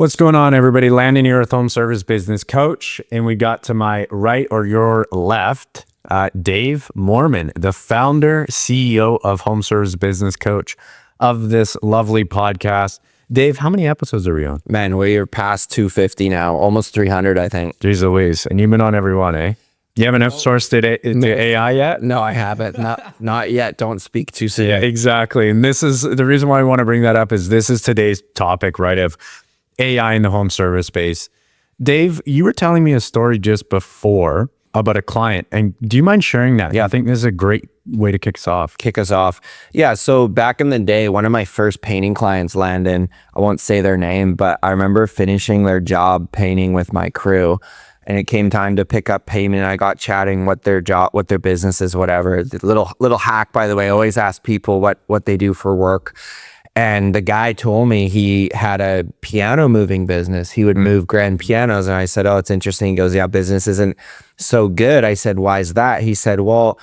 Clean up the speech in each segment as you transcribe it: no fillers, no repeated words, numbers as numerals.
What's going on, everybody? Landon here with Home Service Business Coach, and we got to my right or your left, Dave Mormon, the founder, CEO of Home Service Business Coach of this lovely podcast. Dave, how many episodes are we on? Man, we're past 250 now, almost 300, I think. Jeez Louise, and you've been on every one, eh? You haven't outsourced it into AI yet? No, I haven't. Not yet. Don't speak too soon. Yeah, exactly. And this is the reason why I want to bring that up is this is today's topic, right, of AI in the home service space. Dave, you were telling me a story just before about a client, and do you mind sharing that? Yeah, I think this is a great way to kick us off. Yeah, so back in the day, one of my first painting clients, Landon, I won't say their name, but I remember finishing their job painting with my crew, and it came time to pick up payment. I got chatting what their job, what their business is, whatever. The little hack, by the way, I always ask people what they do for work. And the guy told me he had a piano moving business. He would move grand pianos. And I said, oh, it's interesting. He goes, yeah, business isn't so good. I said, why is that? He said, well,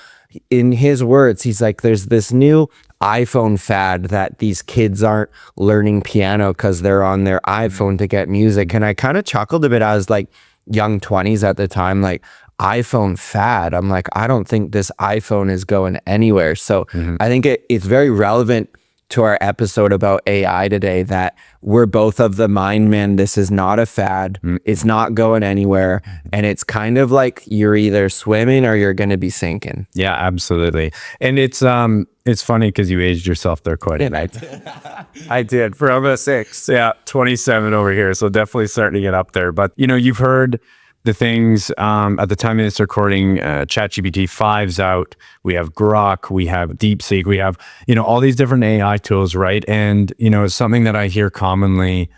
in his words, he's like, there's this new iPhone fad that these kids aren't learning piano because they're on their iPhone to get music. And I kind of chuckled a bit. I was like young 20s at the time, like iPhone fad. I'm like, I don't think this iPhone is going anywhere. So I think it's very relevant to our episode about AI today that we're both of the mind, man, this is not a fad. It's not going anywhere. And it's kind of like you're either swimming or you're going to be sinking. Yeah, absolutely. And it's funny because you aged yourself there quite a bit. I did. From a 6. Yeah, 27 over here. So definitely starting to get up there. But, you've heard the things at the time of this recording, ChatGPT 5's out. We have Grok, we have DeepSeek, we have, all these different AI tools, right? And, it's something that I hear commonly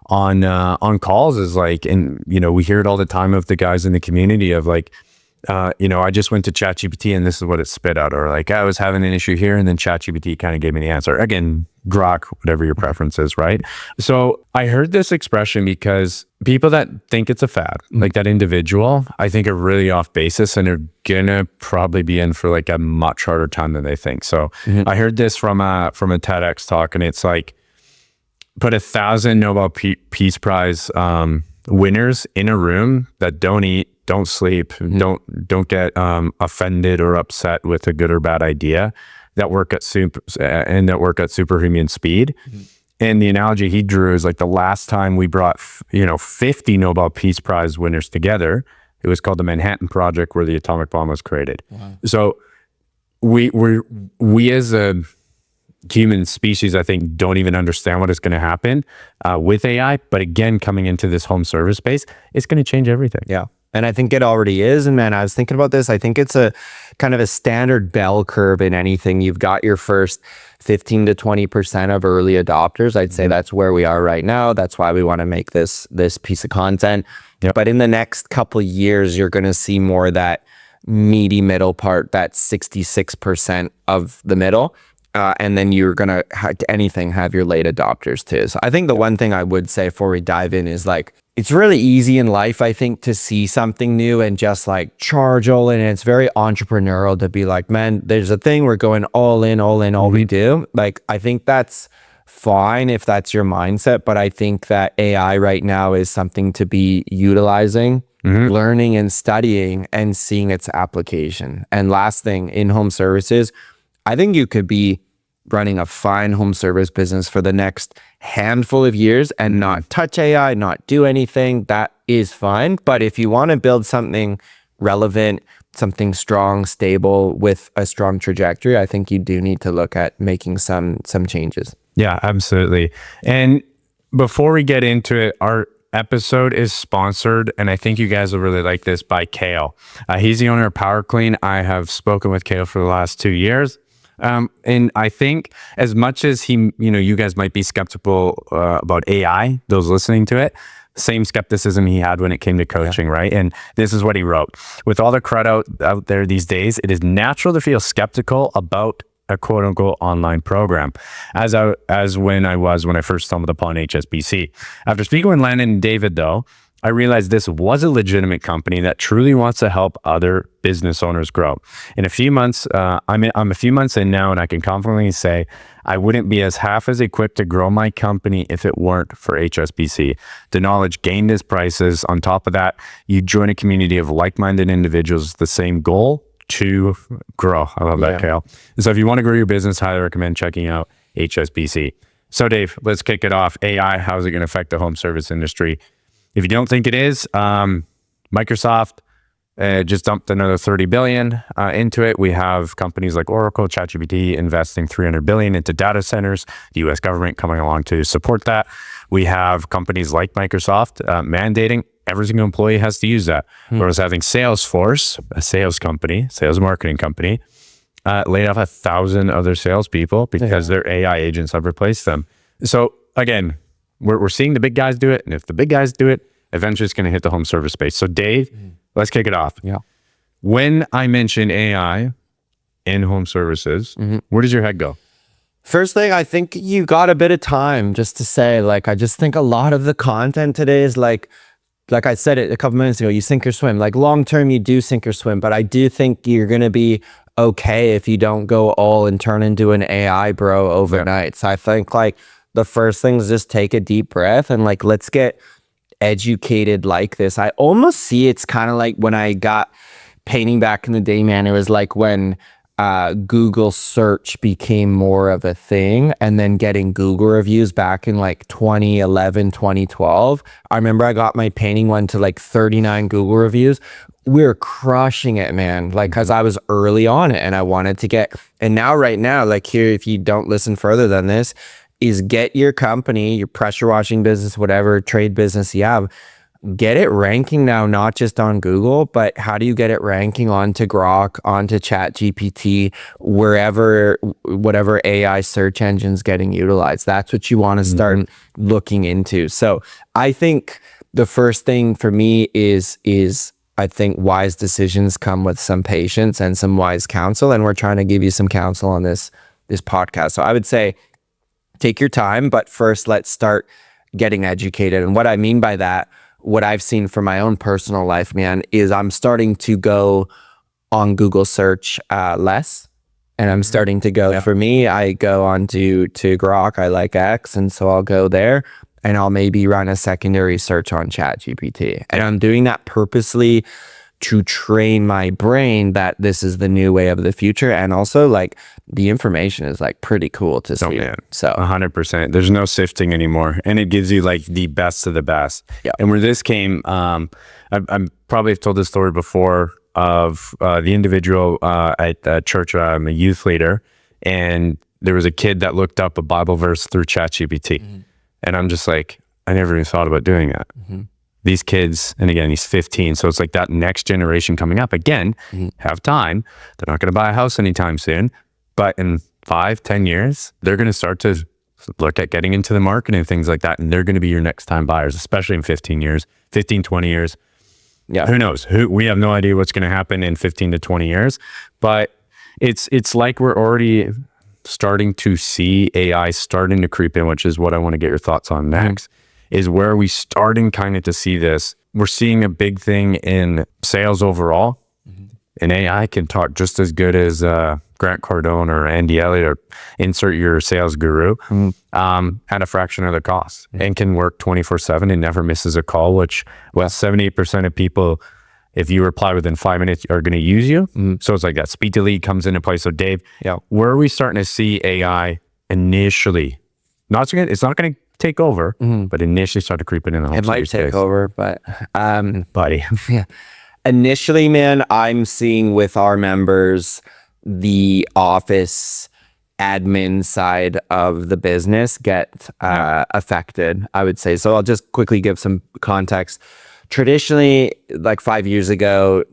on calls is like, and, we hear it all the time of the guys in the community of like, I just went to ChatGPT and this is what it spit out, or like I was having an issue here and then ChatGPT kind of gave me the answer. Again, Grok, whatever your preference is, right? So I heard this expression because people that think it's a fad, like that individual, I think are really off basis and are gonna probably be in for like a much harder time than they think. So I heard this from a TEDx talk, and it's like, put 1,000 Nobel Peace Prize winners in a room that don't eat, don't sleep, don't get offended or upset with a good or bad idea, that work at superhuman speed. And the analogy he drew is like the last time we brought 50 Nobel Peace Prize winners together, it was called the Manhattan Project, where the atomic bomb was created. Wow. So we as a human species, I think, don't even understand what is going to happen with AI. But again, coming into this home service space, it's going to change everything. Yeah. And I think it already is. And man, I was thinking about this. I think it's a kind of a standard bell curve in anything. You've got your first 15 to 20% of early adopters. I'd say that's where we are right now. That's why we want to make this piece of content. Yep. But in the next couple of years, you're going to see more that meaty middle part, that 66% of the middle. And then you're going to have your late adopters too. So I think the one thing I would say before we dive in is like, it's really easy in life, I think, to see something new and just like charge all in. And it's very entrepreneurial to be like, man, there's a thing, we're going all in, all we do. Like, I think that's fine if that's your mindset. But I think that AI right now is something to be utilizing, learning and studying and seeing its application. And last thing, in-home services, I think you could be running a fine home service business for the next handful of years and not touch AI, not do anything. That is fine. But if you want to build something relevant, something strong, stable with a strong trajectory, I think you do need to look at making some changes. Yeah, absolutely. And before we get into it, our episode is sponsored, and I think you guys will really like this, by Kale. He's the owner of Power Clean. I have spoken with Kale for the last 2 years. And I think as much as you guys might be skeptical about AI, those listening to it, same skepticism he had when it came to coaching, right? And this is what he wrote. With all the crowd out there these days, it is natural to feel skeptical about a quote unquote online program, as when I first stumbled upon HSBC. After speaking with Landon and David, though, I realized this was a legitimate company that truly wants to help other business owners grow. In a few months, I'm a few months in now, and I can confidently say I wouldn't be as half as equipped to grow my company if it weren't for HSBC. The knowledge gained is priceless. On top of that, you join a community of like-minded individuals with the same goal to grow. I love that, Kale. So if you want to grow your business, highly recommend checking out HSBC. So Dave, let's kick it off. AI, how is it going to affect the home service industry? If you don't think it is, Microsoft just dumped another $30 billion into it. We have companies like Oracle, ChatGPT investing $300 billion into data centers. The U.S. government coming along to support that. We have companies like Microsoft mandating every single employee has to use that. Whereas having Salesforce, a sales company, sales marketing company, laid off 1,000 other salespeople because their AI agents have replaced them. So again, we're seeing the big guys do it. And if the big guys do it, eventually it's going to hit the home service space. So Dave, let's kick it off. Yeah. When I mention AI in home services, where does your head go? First thing, I think you got a bit of time just to say, like, I just think a lot of the content today is like I said it a couple minutes ago, you sink or swim. Like long term, you do sink or swim, but I do think you're going to be okay if you don't go all and turn into an AI bro overnight. So I think like the first thing is just take a deep breath and like, let's get educated like this. I almost see it's kind of like when I got painting back in the day, man, it was like when Google search became more of a thing, and then getting Google reviews back in like 2011, 2012. I remember I got my painting one to like 39 Google reviews. We're crushing it, man. Like, cause I was early on it and I wanted to get, and now right now, like here, if you don't listen further than this, is get your company, your pressure washing business, whatever trade business you have, get it ranking now, not just on Google, but how do you get it ranking onto Grok, onto ChatGPT, wherever, whatever AI search engine's getting utilized. That's what you want to start looking into. So I think the first thing for me is I think wise decisions come with some patience and some wise counsel. And we're trying to give you some counsel on this podcast. So I would say, take your time, but first let's start getting educated. And what I mean by that, what I've seen from my own personal life, man, is I'm starting to go on Google search less. And I'm starting to go, for me, I go on to Grok, I like X, and so I'll go there and I'll maybe run a secondary search on ChatGPT. And I'm doing that purposely to train my brain that this is the new way of the future. And also like the information is like pretty cool to see. Man, so 100%. There's no sifting anymore. And it gives you like the best of the best. Yeah. And where this came, I probably have told this story before of the individual at church. I'm a youth leader, and there was a kid that looked up a Bible verse through ChatGPT. And I'm just like, I never even thought about doing that. These kids, and again, he's 15. So it's like that next generation coming up again, have time. They're not going to buy a house anytime soon, but in 5-10 years, they're going to start to look at getting into the market and things like that. And they're going to be your next time buyers, especially in 15 years, 15, 20 years. Yeah. Who knows? We have no idea what's going to happen in 15 to 20 years, but it's like we're already starting to see AI starting to creep in, which is what I want to get your thoughts on next. Is where are we starting kind of to see this? We're seeing a big thing in sales overall. And AI can talk just as good as Grant Cardone or Andy Elliott, or insert your sales guru, at a fraction of the cost, and can work 24/7 and never misses a call, which, well, 78% of people, if you reply within 5 minutes, are going to use you. So it's like that speed to lead comes into play. So Dave, where are we starting to see AI initially? It's not going to take over, but initially start to creep in the home. It might take over, but buddy. Initially, man, I'm seeing with our members the office admin side of the business get affected, I would say. So I'll just quickly give some context. Traditionally, like 5 years ago,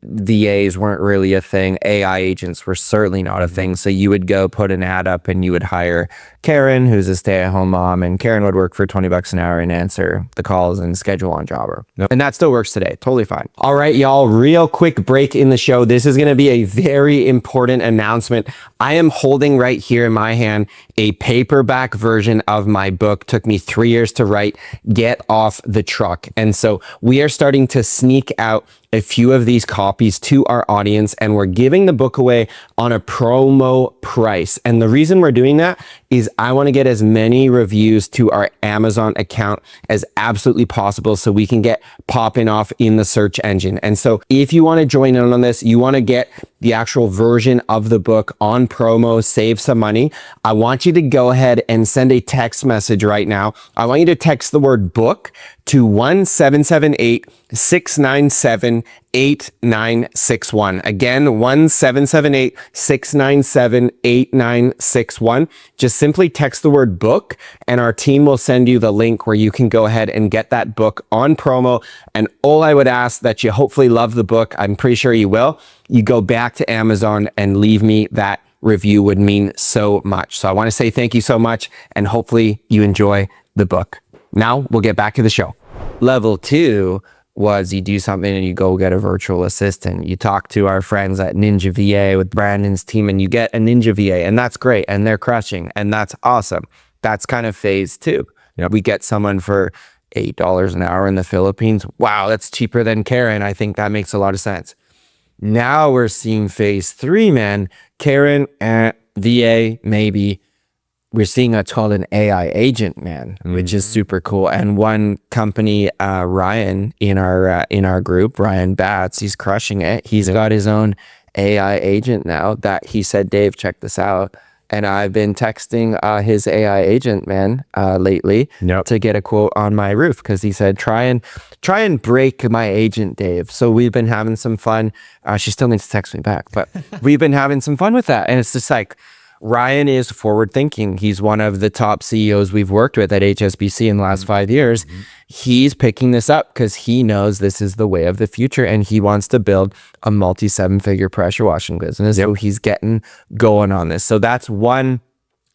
VAs weren't really a thing. AI agents were certainly not a thing. So you would go put an ad up and you would hire Karen, who's a stay-at-home mom, and Karen would work for $20 an hour and answer the calls and schedule on Jobber. And that still works today. Totally fine. All right, y'all, real quick break in the show. This is going to be a very important announcement. I am holding right here in my hand a paperback version of my book. Took me 3 years to write. Get off the truck. And so we are starting to sneak out a few of these copies to our audience, and we're giving the book away on a promo price. And the reason we're doing that is I want to get as many reviews to our Amazon account as absolutely possible so we can get popping off in the search engine. And so if you want to join in on this, you want to get the actual version of the book on promo, save some money, I want you to go ahead and send a text message right now. I want you to text the word book to 1-778-697-8961. Again, 1-778-697-8961. Just simply text the word book and our team will send you the link where you can go ahead and get that book on promo. And all I would ask that you hopefully love the book. I'm pretty sure you will. You go back to Amazon and leave me that review would mean so much. So I want to say thank you so much and hopefully you enjoy the book. Now we'll get back to the show. Level 2 was you do something and you go get a virtual assistant. You talk to our friends at Ninja VA with Brandon's team and you get a Ninja VA and that's great and they're crushing and that's awesome. That's kind of phase 2. Yep. We get someone for $8 an hour in the Philippines. Wow, that's cheaper than Karen. I think that makes a lot of sense. Now we're seeing phase 3, man. Karen, VA, maybe. We're seeing what's called an AI agent, man, which is super cool. And one company, Ryan, in our group, Ryan Batts, he's crushing it. He's got his own AI agent now that he said, Dave, check this out. And I've been texting his AI agent, man, lately to get a quote on my roof because he said, try and break my agent, Dave. So we've been having some fun. She still needs to text me back, but we've been having some fun with that. And it's just like, Ryan is forward thinking. He's one of the top CEOs we've worked with at HSBC in the last 5 years. He's picking this up because he knows this is the way of the future and he wants to build a multi-7-figure pressure washing business. So he's getting going on this. So that's one.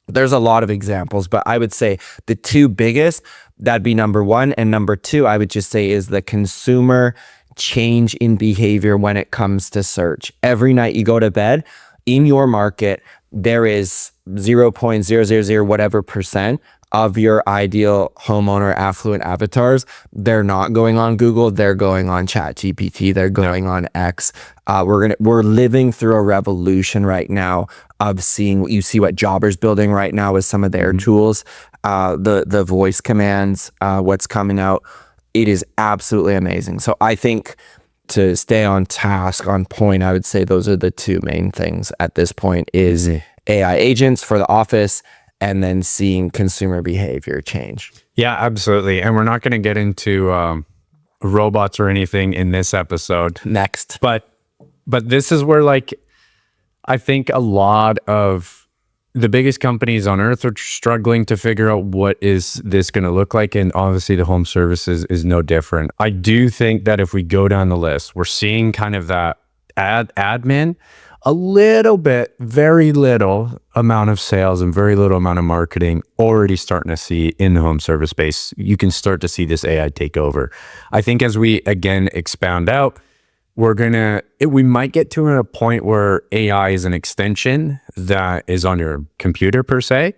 There's a lot of examples, but I would say the two biggest, that'd be number 1. And number 2, I would just say is the consumer change in behavior when it comes to search. Every night you go to bed, in your market, there is 0.000 whatever percent of your ideal homeowner affluent avatars. They're not going on Google. They're going on ChatGPT. They're going on X. We're living through a revolution right now of seeing what you see what Jobber's building right now with some of their tools, the voice commands, what's coming out. It is absolutely amazing. So I think to stay on task, on point, I would say those are the two main things at this point is AI agents for the office and then seeing consumer behavior change. Yeah, absolutely. And we're not going to get into robots or anything in this episode. Next. But this is where like, I think a lot of the biggest companies on earth are struggling to figure out what is this going to look like. And obviously the home services is no different. I do think that if we go down the list, we're seeing kind of that admin, a little bit, very little amount of sales and very little amount of marketing already starting to see in the home service space. You can start to see this AI take over. I think as we again expound out, we might get to a point where AI is an extension that is on your computer per se,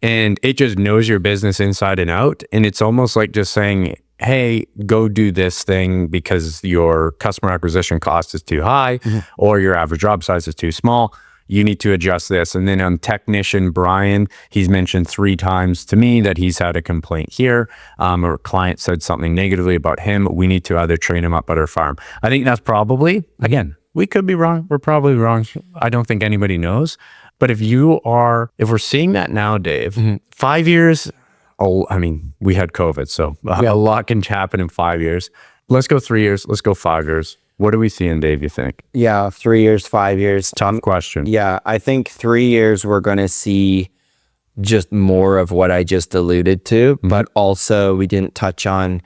and it just knows your business inside and out. And it's almost like just saying, hey, go do this thing because your customer acquisition cost is too high or your average job size is too small. You need to adjust this. And then on technician Brian, he's mentioned 3 times to me that he's had a complaint here, or a client said something negatively about him. We need to either train him up at our farm. I think that's probably, again, we could be wrong. We're probably wrong. I don't think anybody knows. But if we're seeing that now, Dave, 5 years, I mean, we had COVID, so a lot can happen in 5 years. Let's go 3 years. Let's go 5 years. What are we seeing, Dave, you think? Yeah, 3 years, 5 years. Tough question. Yeah, I think 3 years we're going to see just more of what I just alluded to, but also we didn't touch on,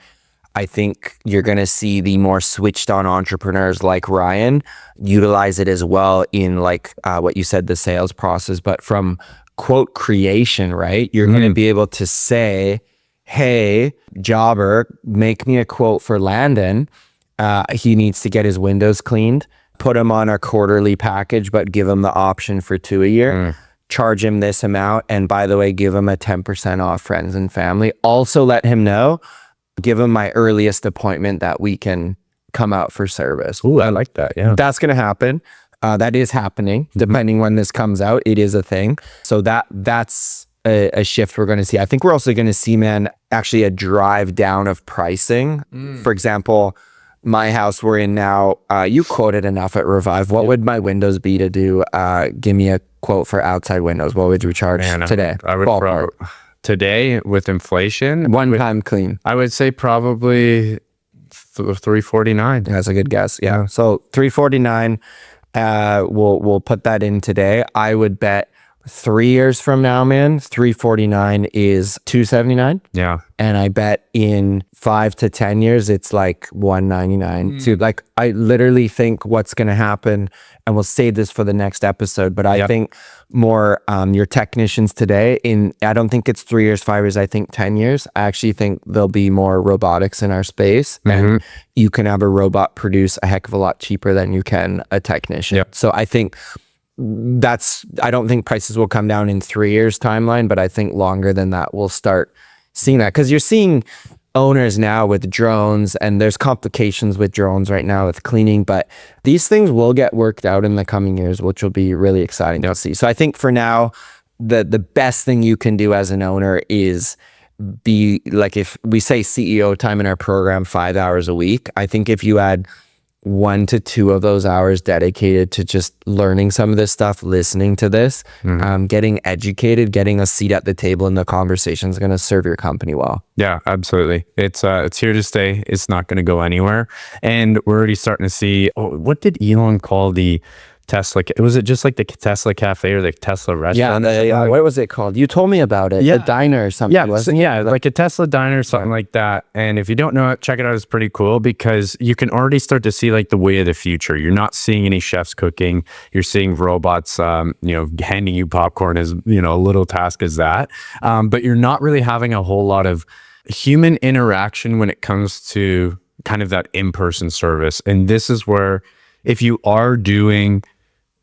I think you're going to see the more switched on entrepreneurs like Ryan utilize it as well in like what you said, the sales process, but from quote creation, right? You're going to be able to say, hey, Jobber, make me a quote for Landon. He needs to get his windows cleaned, put him on a quarterly package, but give him the option for 2 a year. charge him this amount. And by the way, give him a 10% off friends and family. Also let him know, give him my earliest appointment that we can come out for service. Ooh, I like that. Yeah. That's going to happen. That is happening. Depending when this comes out, it is a thing. So that's a shift we're going to see. I think we're also going to see, man, actually a drive down of pricing. For example, my house we're in now, you quoted enough at Revive. What would my windows be to do? Give me a quote for outside windows. What would you charge today? I would today with inflation. One time clean. I would say probably $349. That's a good guess. Yeah. So $349. We'll put that in today. I would bet 3 years from now, man, $349 is $279. Yeah. And I bet in 5 to 10 years, it's like $199. So like, I literally think what's going to happen, and we'll save this for the next episode, but I think more your technicians today I don't think it's 3 years, 5 years, I think 10 years. I actually think there'll be more robotics in our space, and you can have a robot produce a heck of a lot cheaper than you can a technician. So I think I don't think prices will come down in 3 years timeline, but I think longer than that we'll start seeing that, because you're seeing owners now with drones, and there's complications with drones right now with cleaning, but these things will get worked out in the coming years, which will be really exciting to see. So I think for now, the best thing you can do as an owner is be like, if we say CEO time in our program 5 hours a week, I think if you add 1 to 2 of those hours dedicated to just learning some of this stuff, listening to this, getting educated, getting a seat at the table in the conversation is going to serve your company well. Yeah, absolutely. It's here to stay. It's not going to go anywhere. And we're already starting to see, what did Elon call the Tesla? Was it just like the Tesla cafe or the Tesla restaurant? Yeah, what was it called? You told me about it. Yeah. The diner or something, wasn't it? Like a Tesla diner or something like that. And if you don't know it, check it out. It's pretty cool because you can already start to see like the way of the future. You're not seeing any chefs cooking. You're seeing robots, handing you popcorn as, a little task as that. But you're not really having a whole lot of human interaction when it comes to kind of that in-person service. And this is where, if you are doing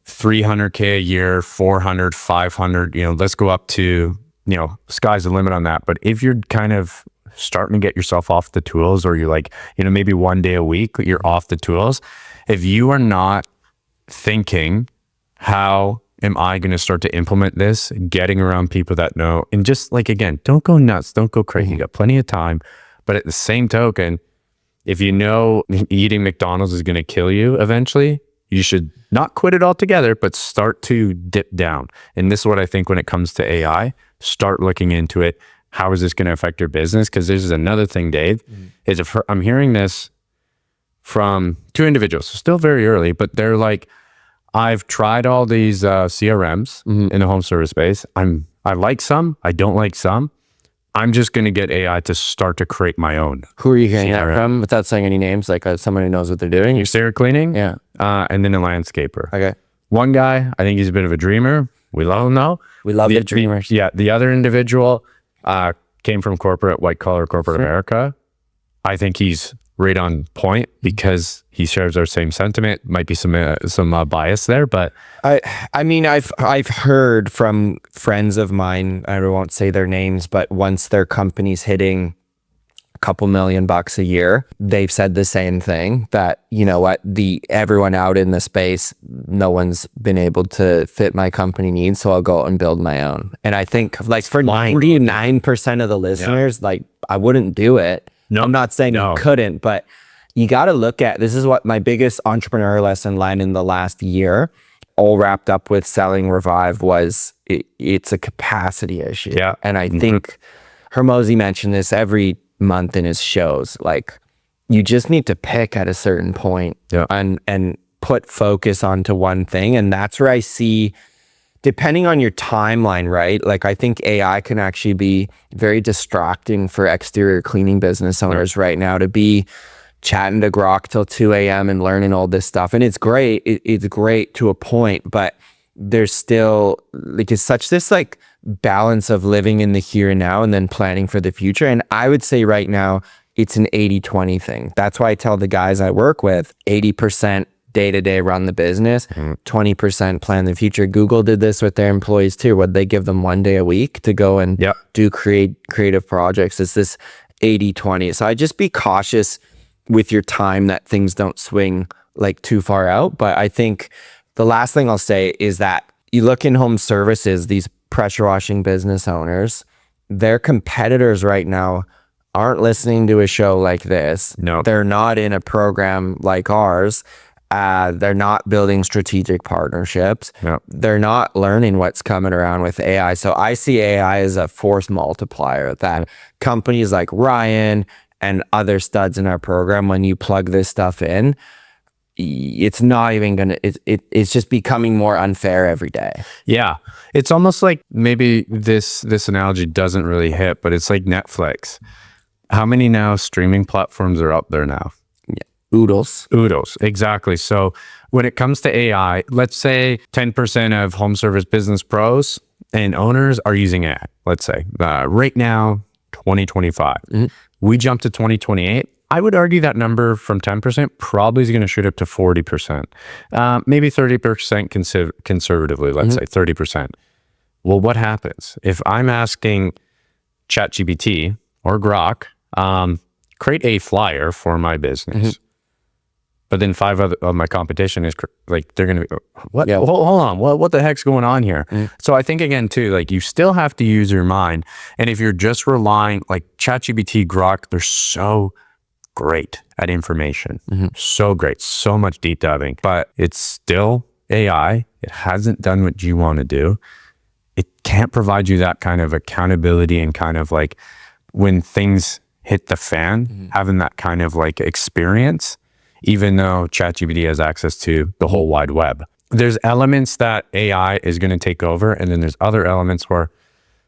$300K a year, 400, 500, let's go up to, sky's the limit on that. But if you're kind of starting to get yourself off the tools, or you're like, maybe 1 day a week, you're off the tools. If you are not thinking, how am I going to start to implement this, getting around people that know, and just like, again, don't go nuts, don't go crazy. You got plenty of time. But at the same token, if you know eating McDonald's is going to kill you eventually, you should not quit it altogether, but start to dip down. And this is what I think when it comes to AI, start looking into it. How is this going to affect your business? Because this is another thing, Dave, is if I'm hearing this from 2 individuals, so still very early, but they're like, I've tried all these CRMs in the home service space. I like some, I don't like some. I'm just going to get AI to start to create my own. Who are you getting that from, without saying any names, like someone who knows what they're doing? Your Sarah cleaning? Yeah. And then a landscaper. Okay. One guy, I think he's a bit of a dreamer. We love him though. We love the dreamers. Yeah. The other individual came from white collar corporate America. I think he's right on point because he shares our same sentiment. Might be some bias there, but I mean, I've heard from friends of mine, I won't say their names, but once their company's hitting a couple $1 million a year, they've said the same thing, that, everyone out in the space, no one's been able to fit my company needs, so I'll go out and build my own. And I think like for 99% of the listeners, like I wouldn't do it. No, I'm not saying you couldn't, but you got to look at, this is what my biggest entrepreneur lesson learned in the last year, all wrapped up with selling Revive, was it's a capacity issue. Yeah. And I think Hermosi mentioned this every month in his shows, like you just need to pick at a certain point and put focus onto one thing. And that's where I see, depending on your timeline, right? Like I think AI can actually be very distracting for exterior cleaning business owners right now, to be chatting to Grok till 2 a.m. and learning all this stuff. And it's great. It's great to a point, but there's still like, it's such this like balance of living in the here and now and then planning for the future. And I would say right now, it's an 80-20 thing. That's why I tell the guys I work with, 80% day-to-day run the business, 20% plan the future. Google did this with their employees too. Would they give them 1 day a week to go and do creative projects? It's this 80-20. So I just be cautious with your time that things don't swing like too far out. But I think the last thing I'll say is that you look in home services, these pressure washing business owners, their competitors right now aren't listening to a show like this. No. They're not in a program like ours. They're not building strategic partnerships. No. They're not learning what's coming around with AI. So I see AI as a force multiplier that companies like Ryan and other studs in our program, when you plug this stuff in, it's not even gonna, it's just becoming more unfair every day. Yeah. It's almost like maybe this analogy doesn't really hit, but it's like Netflix. How many now streaming platforms are up there now? Oodles. Exactly. So when it comes to AI, let's say 10% of home service business pros and owners are using AI. Let's say right now, 2025. We jump to 2028. I would argue that number from 10% probably is going to shoot up to 40%, maybe 30% conservatively, let's say 30%. Well, what happens if I'm asking ChatGPT or Grok, create a flyer for my business? But then 5 other of my competition is like, they're going to be, what? Yeah. Hold on. What the heck's going on here? So I think, again, too, like, you still have to use your mind. And if you're just relying, like ChatGPT, Grok, they're so great at information. So great. So much deep diving. But it's still AI. It hasn't done what you want to do. It can't provide you that kind of accountability and kind of like when things hit the fan, having that kind of like experience. Even though ChatGPT has access to the whole wide web. There's elements that AI is going to take over, and then there's other elements where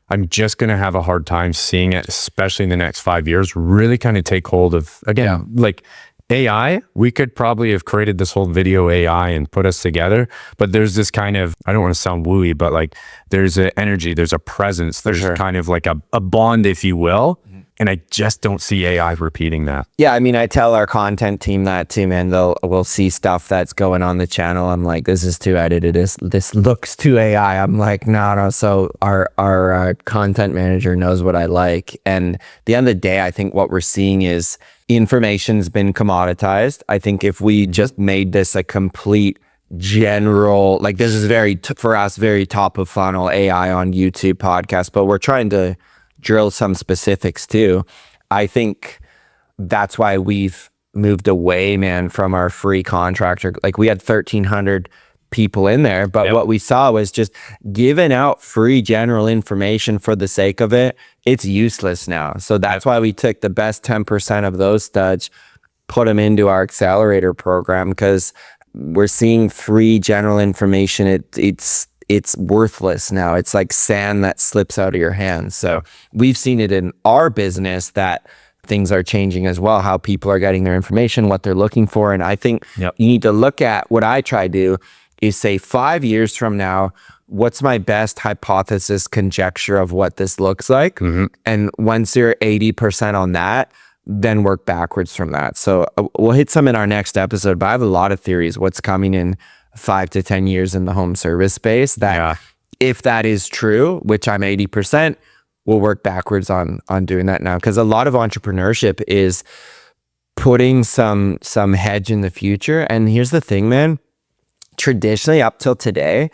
I'm just going to have a hard time seeing it, especially in the next 5 years, really kind of take hold of, again, like AI, we could probably have created this whole video AI and put us together, but there's this kind of, I don't want to sound wooey, but like there's an energy, there's a presence, there's kind of like a bond, if you will. And I just don't see AI repeating that. Yeah, I mean, I tell our content team that too, man. We'll see stuff that's going on the channel. I'm like, this is too edited. This looks too AI. I'm like, no. So our content manager knows what I like. And at the end of the day, I think what we're seeing is information's been commoditized. I think if we just made this a complete general, like this is very, for us, very top of funnel AI on YouTube podcast, but we're trying to drill some specifics too. I think that's why we've moved away, man, from our free contractor. Like we had 1,300 people in there, but what we saw was just giving out free general information for the sake of it. It's useless now. So that's why we took the best 10% of those studs, put them into our accelerator program, because we're seeing free general information. It's worthless now. It's like sand that slips out of your hands. So we've seen it in our business that things are changing as well, how people are getting their information, what they're looking for. And I think you need to look at what I try to do is say 5 years from now, what's my best hypothesis conjecture of what this looks like? And once you're 80% on that, then work backwards from that. So we'll hit some in our next episode, but I have a lot of theories what's coming in 5 to 10 years in the home service space that if that is true, which I'm 80%, we'll work backwards on doing that now. Because a lot of entrepreneurship is putting some hedge in the future. And here's the thing, man, traditionally up till today,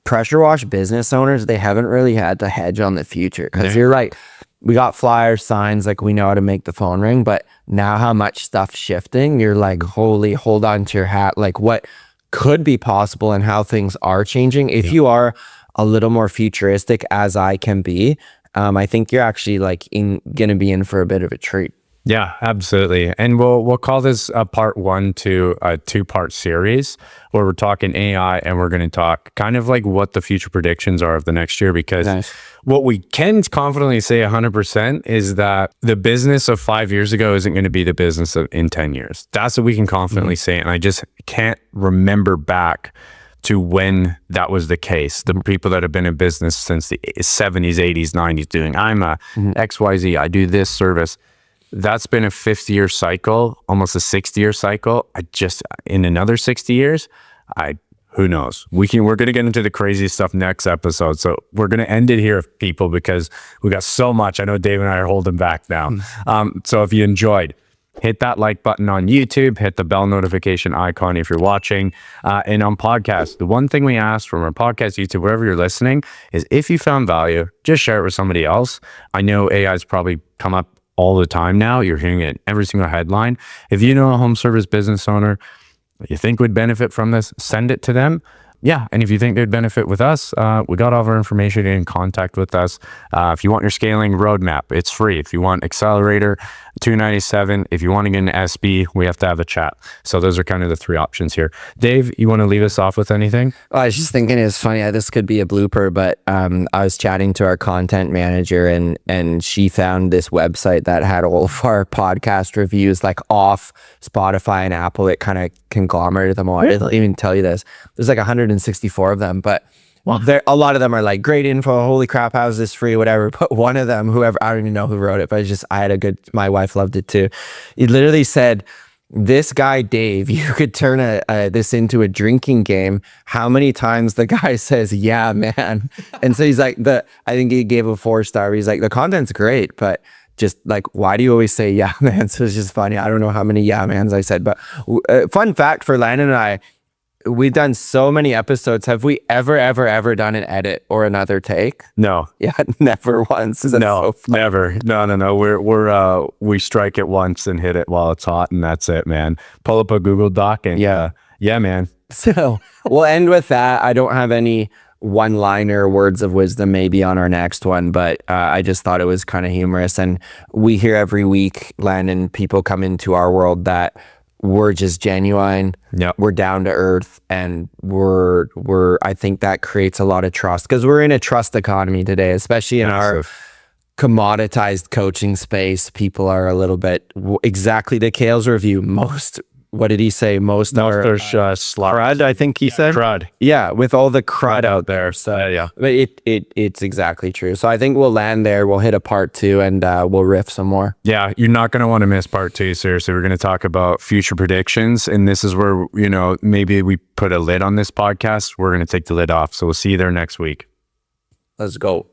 pressure wash business owners, they haven't really had to hedge on the future. Because you're right, we got flyers, signs, like we know how to make the phone ring, but now how much stuff's shifting, you're like, holy, hold on to your hat. Like what could be possible and how things are changing. If you are a little more futuristic, as I can be, I think you're actually like gonna be in for a bit of a treat. Yeah, absolutely. And we'll call this a part 1 to a 2-part series where we're talking AI and we're going to talk kind of like what the future predictions are of the next year, because what we can confidently say 100% is that the business of 5 years ago isn't going to be the business of in 10 years. That's what we can confidently say. And I just can't remember back to when that was the case. The people that have been in business since the 70s, 80s, 90s doing, I'm a XYZ, I do this service. That's been a 50-year cycle, almost a 60-year cycle. In another 60 years, who knows? We're going to get into the crazy stuff next episode. So we're going to end it here, people, because we got so much. I know Dave and I are holding back now. So if you enjoyed, hit that like button on YouTube, hit the bell notification icon if you're watching, and on podcasts. The one thing we ask from our podcast, YouTube, wherever you're listening, is if you found value, just share it with somebody else. I know AI's probably come up all the time now. You're hearing it in every single headline. If you know a home service business owner you think would benefit from this, send it to them. Yeah, and if you think they'd benefit with us, we got all of our information in contact with us. If you want your scaling roadmap, it's free. If you want accelerator, $297. If you want to get an SB, we have to have a chat. So those are kind of the three options here. Dave, you want to leave us off with anything? Well, I was just thinking it's funny. This could be a blooper, but I was chatting to our content manager and she found this website that had all of our podcast reviews like off Spotify and Apple. It kind of conglomerated them all. I didn't even tell you this. There's like 164 of them, but a lot of them are like great info. Holy crap, how is this free? Whatever. But one of them, whoever, I don't even know who wrote it, but my wife loved it too. It literally said, this guy, Dave, you could turn this into a drinking game. How many times the guy says, yeah, man. And so he's like, I think he gave a 4-star. He's like, the content's great, but just like, why do you always say, yeah, man? So it's just funny. I don't know how many yeah, mans I said, but fun fact for Landon and I, we've done so many episodes. Have we ever done an edit or another take? No. Yeah, never once. No, never. No. We strike it once and hit it while it's hot, and that's it, man. Pull up a Google Doc and yeah, man. So we'll end with that. I don't have any one-liner words of wisdom maybe on our next one, but I just thought it was kind of humorous. And we hear every week, Landon, people come into our world that we're just genuine. Yep. We're down to earth, and I think that creates a lot of trust because we're in a trust economy today, especially in our commoditized coaching space. People are a little bit exactly the Kale's review. What did he say? Most are crud, I think he said. Crud. Yeah, with all the crud out there. So yeah. But it's exactly true. So I think we'll land there. We'll hit a part 2 and we'll riff some more. Yeah, you're not going to want to miss part 2. Seriously, we're going to talk about future predictions. And this is where, maybe we put a lid on this podcast. We're going to take the lid off. So we'll see you there next week. Let's go.